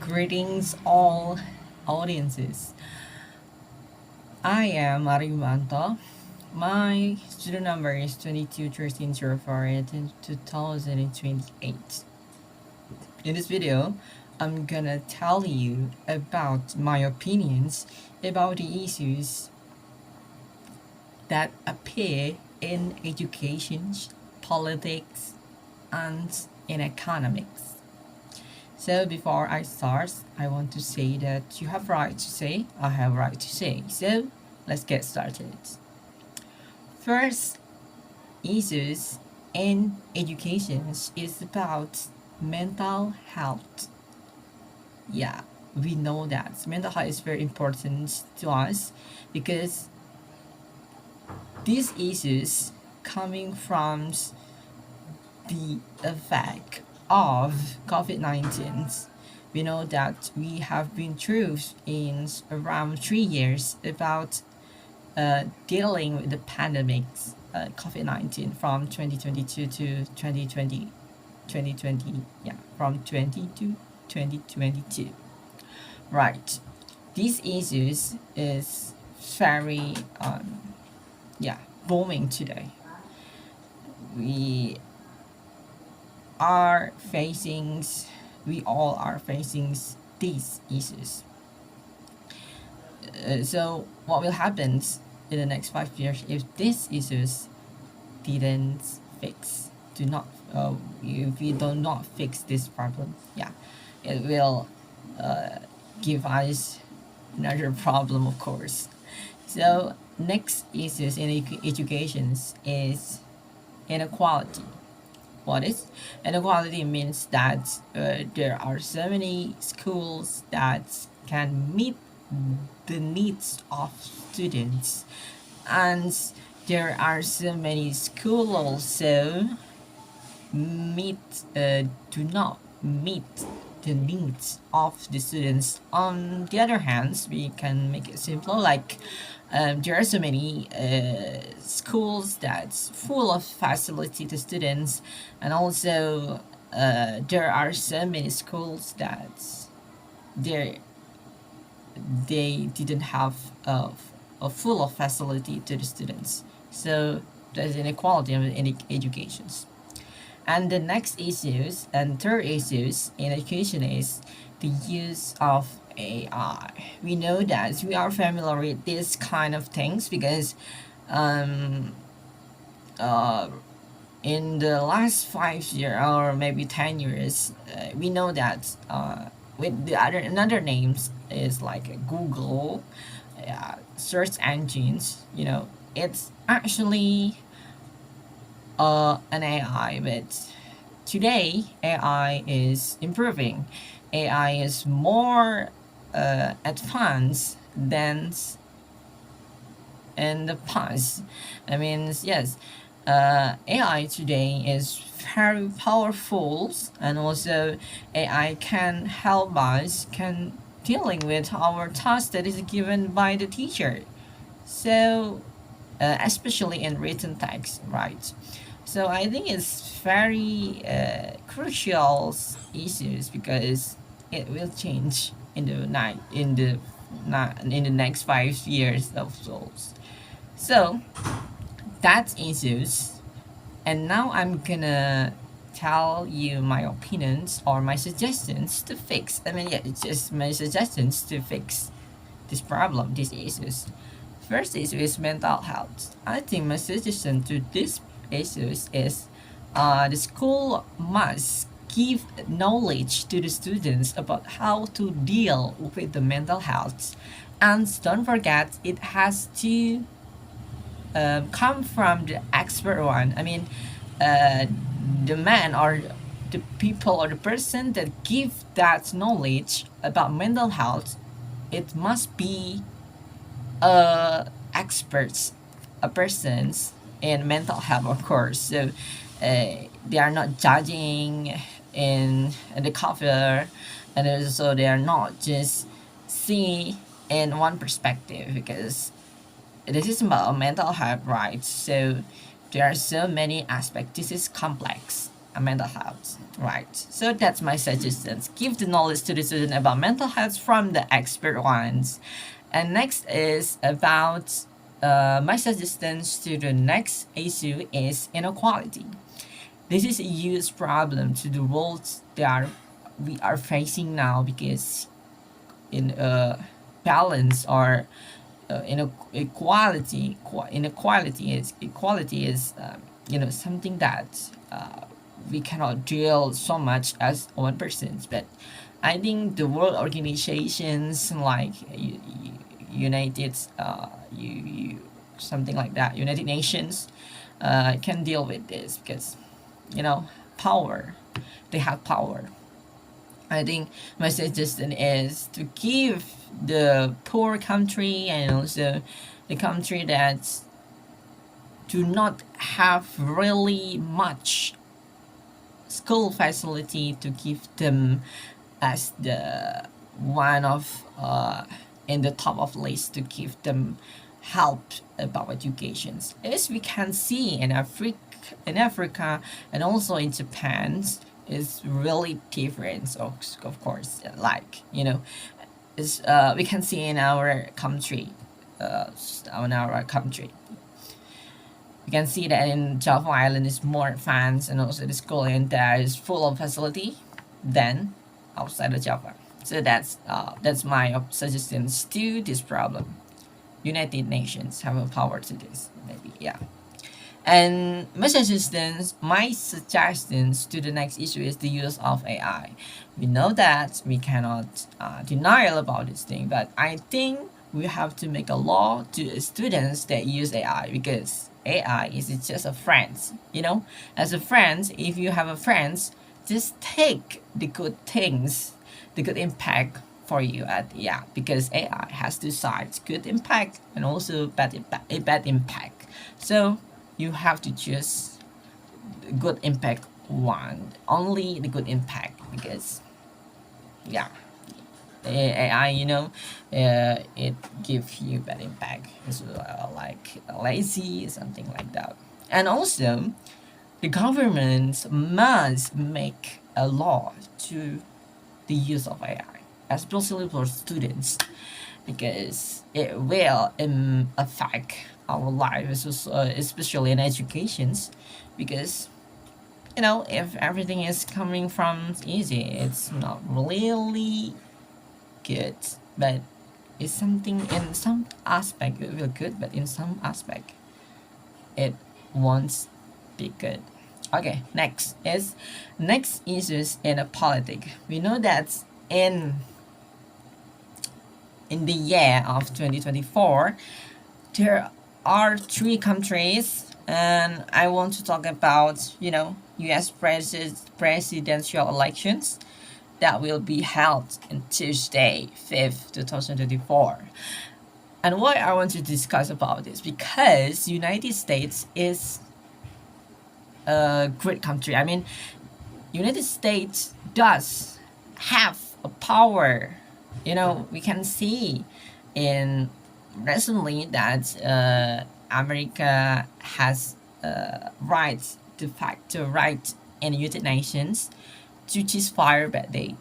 Greetings, all audiences. I am Ari Bima Anto. My student number is 221304 2028. In this video, I'm gonna tell you about my opinions about the issues that appear in education, politics, and in economics. So before I start, I want to say that you have right to say, I have right to say. So let's get started. First, issues in education is about mental health. Yeah, we know that mental health is very important to us because these issues coming from the effect of COVID-19. We know that we have been through in around 3 years about dealing with the pandemics, COVID-19 from 2022 to 2020, yeah, from 20 to 2022. Right. These issues is very, yeah, booming today. We are facing, we all are facing these issues. So what will happen in the next 5 years if these issues didn't fix? Do not, if we do not fix this problem, yeah, it will give us another problem, of course. So next issues in education is inequality. What is inequality? Means that there are so many schools that can meet the needs of students, and there are so many schools also do not meet the needs of the students. On the other hand, we can make it simpler, like there are so many schools that's full of facility to students, and also there are so many schools that they they didn't have a full of facility to the students. So there's inequality in educations. And the next issues and third issues in education is the use of AI. We know that we are familiar with this kind of things because um, uh, in the last 5 years or maybe 10 years, we know that with the other another names is like Google, search engines. You know, it's actually an AI, but today AI is improving. AI is more advanced than in the past. I mean, yes, AI today is very powerful, and also AI can help us can dealing with our task that is given by the teacher. So, especially in written text, right? So I think it's very crucial issues because it will change in the night in the next 5 years of those. So that's issues, and now I'm gonna tell you my opinions or my suggestions to fix. I mean, yeah, it's just my suggestions to fix this problem, these issues. First issue is mental health. I think my suggestion to these issues is the school must give knowledge to the students about how to deal with the mental health. And don't forget, it has to come from the expert one. I mean, the man or the people or the person that give that knowledge about mental health, it must be experts, a persons in mental health, of course. So they are not judging in the cover, and also they are not just see in one perspective because this is about mental health, right? So there are so many aspects. This is complex, mental health, right? So that's my suggestions. Give the knowledge to the student about mental health from the expert ones. And next is about my suggestions to the next issue is inequality. This is a huge problem to the world that we are facing now because in balance or inequality is something that we cannot deal so much as one person, but I think the world organizations like United something like that, United Nations, can deal with this because you know power, they have power. I think my suggestion is to give the poor country and also the country that do not have really much school facility to give them as the one of in the top of list to give them help about educations. As we can see in Africa and also in Japan, is really different. So of course, like is we can see in our country, in our country. We can see that in Java Island is more advanced and also the school in there is full of facility than outside of Java. So that's my suggestions to this problem. United Nations have a power to this, maybe, yeah. And my suggestions to the next issue is the use of AI. We know that we cannot deny about this thing, but I think we have to make a law to students that use AI because AI is just a friend. As a friend, if you have a friend, just take the good things, the good impact for you because AI has two sides, good impact and also bad impact. So you have to choose good impact one, only the good impact because yeah, AI, it gives you bad impact as well, like lazy, something like that. And also, the government must make a law to the use of AI, especially for students, because it will affect our lives, especially in educations, because if everything is coming from easy, it's not really good, but it's something in some aspect it will good, but in some aspect it won't be good. Okay, next issues in a politic. We know that in the year of 2024 there are three countries, and I want to talk about US presidential elections that will be held on Tuesday 5th 2024. And why I want to discuss about this, because United States is a great country. I mean, United States does have a power. We can see in recently that America has rights, de facto right in the United Nations to ceasefire, but they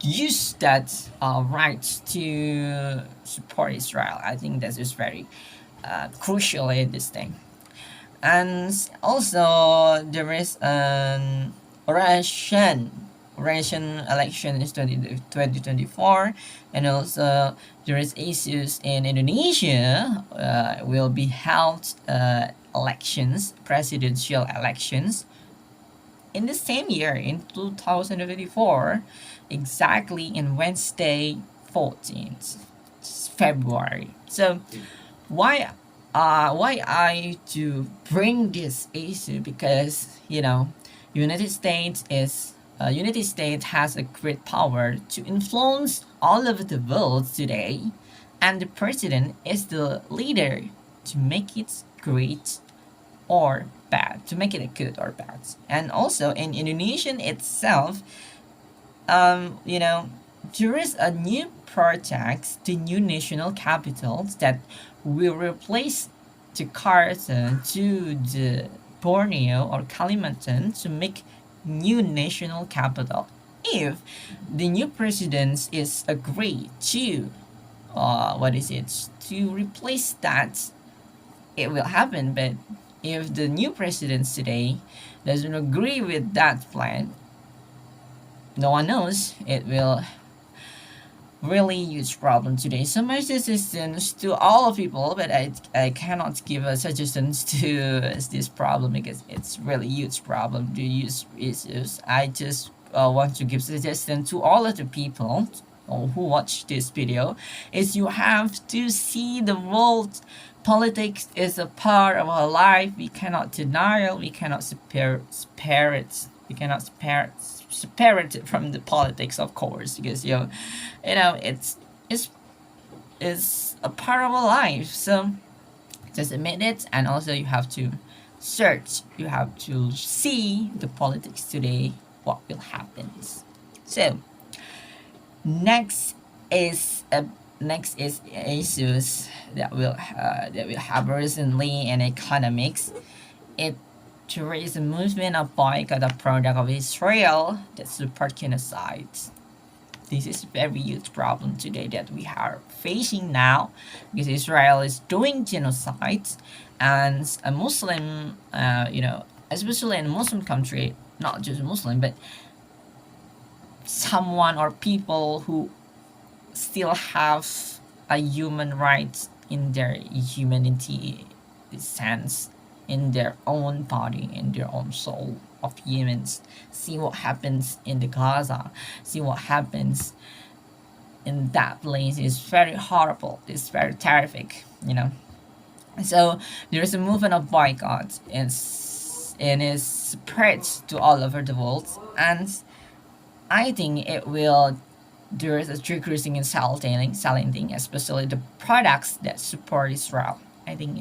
use that right to support Israel. I think that is very crucial in this thing. And also there is an Russian election in 2024, and also there is issues in Indonesia. Will be held presidential elections in the same year in 2024, exactly in Wednesday 14th February. So why I to bring this issue, because United States has a great power to influence all over the world today, and the president is the leader to make it great or bad, to make it a good or bad. And also in Indonesia itself, there is a new project, the new national capitals that will replace Jakarta to the Borneo or Kalimantan to make new national capital. If the new president is agree to what is it to replace that, it will happen. But if the new president today doesn't agree with that plan, no one knows, it will really huge problem today. So my suggestions to all people, but I cannot give a suggestions to this problem because it's really huge problem to use issues. I just want to give suggestion to all of the people who watch this video is you have to see the world. Politics is a part of our life. We cannot deny it. We cannot spare it. We cannot separate it from the politics, of course, because it's it's a part of our life. So just admit it, and also you have to search. You have to see the politics today. What will happen? So next is issues that will have recently in economics. It there is a movement of boycott of product of Israel that support genocide. This is a very huge problem today that we are facing now because Israel is doing genocide, and a Muslim, especially in a Muslim country, not just Muslim, but someone or people who still have a human rights in their humanity sense, in their own body, in their own soul of humans. See what happens in the Gaza. See what happens in that place. It's very horrible. It's very terrific, So there is a movement of boycott and is spread to all over the world, and I think it will. There is a decreasing in selling, especially the products that support Israel. I think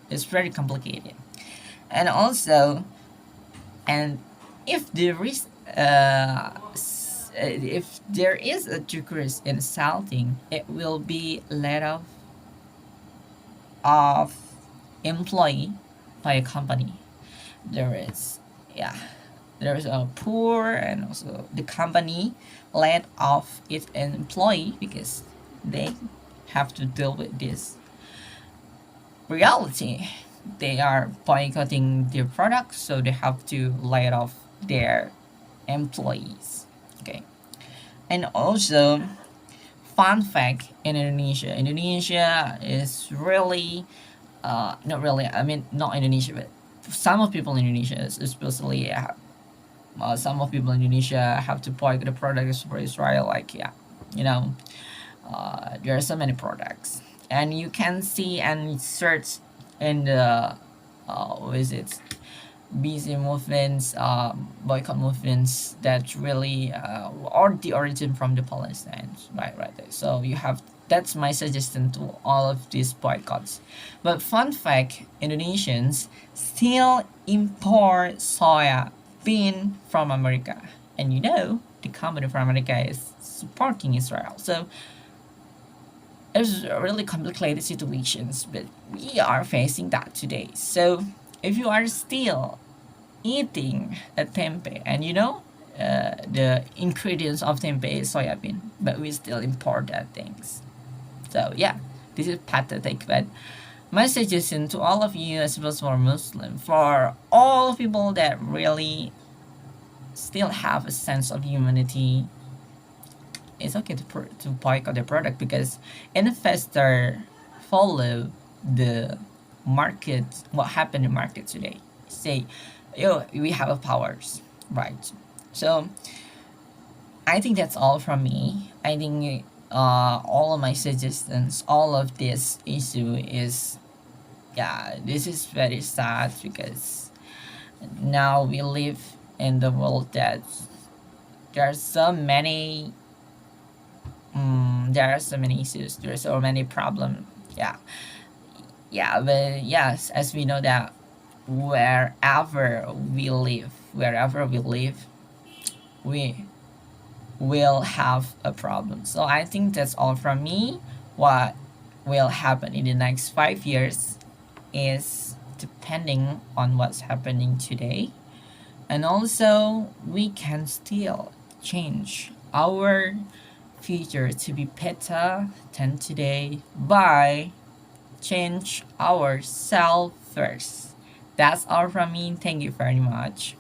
it's very complicated, and also, and if there is a decrease in selling, it will be let off of employee by a company. There is there's a poor, and also the company let off its employee because they have to deal with this reality. They are boycotting their products, so they have to lay off their employees. Okay, and also, fun fact in Indonesia. Indonesia is really, not really. I mean, not Indonesia, but some of people in Indonesia, especially some of people in Indonesia, have to boycott the products for Israel. Like there are so many products, and you can see and search in the what is it, BC movements, boycott movements that really are the origin from the Palestine, right there. So you have that's my suggestion to all of these boycotts. But fun fact, Indonesians still import soya bean from America, and the company from America is supporting Israel. So it's really complicated situations, but we are facing that today. So if you are still eating a tempeh, and the ingredients of tempeh is soya bean, but we still import that things. So yeah, this is pathetic. But my suggestion to all of you, especially for Muslim, for all people that really still have a sense of humanity, it's okay to boycott the product because investor follow the market. What happened in the market today? Say, we have a powers, right? So I think that's all from me. I think all of my suggestions, all of this issue is, this is very sad because now we live in the world that there are so many issues, there are so many problems. But yes, as we know that wherever we live, we will have a problem. So I think that's all from me. What will happen in the next 5 years is depending on what's happening today. And also, we can still change our future to be better than today by change ourselves first. That's all from me. Thank you very much.